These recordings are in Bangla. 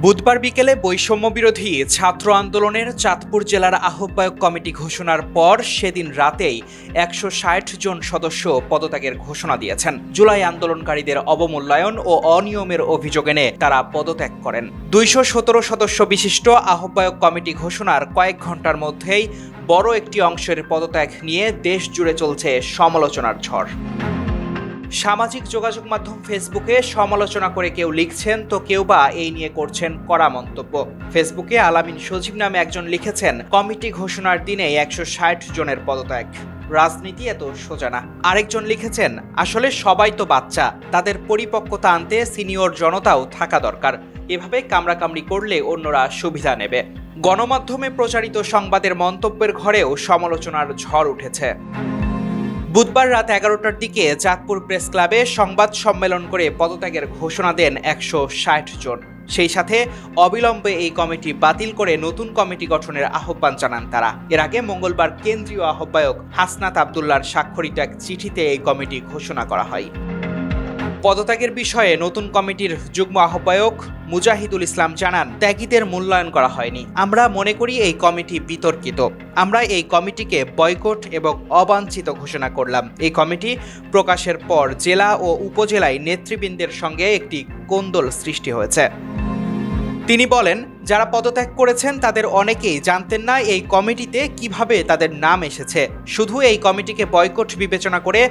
বুধবার বিকেলে বৈষম্য বিরোধী ছাত্র আন্দোলনের চাঁদপুর জেলার আহ্বায়ক কমিটি ঘোষণার পর সেদিন রাতেই ১৬০ জন সদস্য পদত্যাগের ঘোষণা দিয়েছেন। জুলাই আন্দোলনকারীদের অবমূল্যায়ন ও অনিয়মের অভিযোগ এনে তারা পদত্যাগ করেন। ২১৭ সদস্য বিশিষ্ট আহ্বায়ক কমিটি ঘোষণার কয়েক ঘন্টার মধ্যেই বড় একটি অংশের পদত্যাগ নিয়ে দেশ জুড়ে চলছে সমালোচনার ঝড়। সামাজিক যোগাযোগ মাধ্যম ফেসবুকে সমালোচনা করে কেউ লিখছেন তো কেউ বা এই নিয়ে করছেন কড়া মন্তব্য। ফেসবুকে আলামিন সজীব নামে একজন লিখেছেন, কমিটি ঘোষণার দিনে ১৬০ জনের পদত্যাগ, রাজনীতি এত সোজা না। আরেকজন লিখেছেন, আসলে সবাই তো বাচ্চা, তাদের পরিপক্কতা আনতে সিনিয়র জনতাও থাকা দরকার, এভাবে কামড়াকামড়ি করলে অন্যরা সুবিধা নেবে। গণমাধ্যমে প্রচারিত সংবাদের মন্তব্যের ঘরেও সমালোচনার ঝড় উঠেছে। বুধবার রাত ১১টার দিকে চাঁদপুর প্রেস ক্লাবে সংবাদ সম্মেলন করে পদত্যাগের ঘোষণা দেন ১৬০ জন। সেই সাথে অবিলম্বে এই কমিটি বাতিল করে নতুন কমিটি গঠনের আহ্বান জানান তারা। এর আগে মঙ্গলবার কেন্দ্রীয় আহ্বায়ক হাসনাত আবদুল্লাহর স্বাক্ষরিত এক চিঠিতে এই কমিটি ঘোষণা করা হয়। পদত্যাগের বিষয়ে নতুন কমিটির যুগ্ম আহ্বায়ক মুজাহিদুল ইসলাম জানান, ত্যাগীদের মূল্যায়ন করা হয়নি। আমরা মনে করি এই কমিটি বিতর্কিত। আমরা এই কমিটিকে বয়কট এবং অবাঞ্ছিত ঘোষণা করলাম। এই কমিটি প্রকাশের পর জেলা ও উপজেলায় নেতৃবৃন্দের সঙ্গে একটি কোন্দল সৃষ্টি হয়েছে। তিনি বলেন, যারা পদত্যাগ করেছেন তাদের অনেকেই জানতেন না এই কমিটিতে কিভাবে তাদের নাম এসেছে। শুধু এই কমিটিকে বয়কট বিবেচনা করে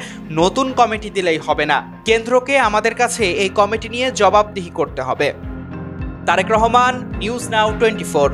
নতুন কমিটি দিলেই হবে না, কেন্দ্রকে আমাদের কাছে এই কমিটি নিয়ে জবাবদিহি করতে হবে। Tarek Rahman, news now 24।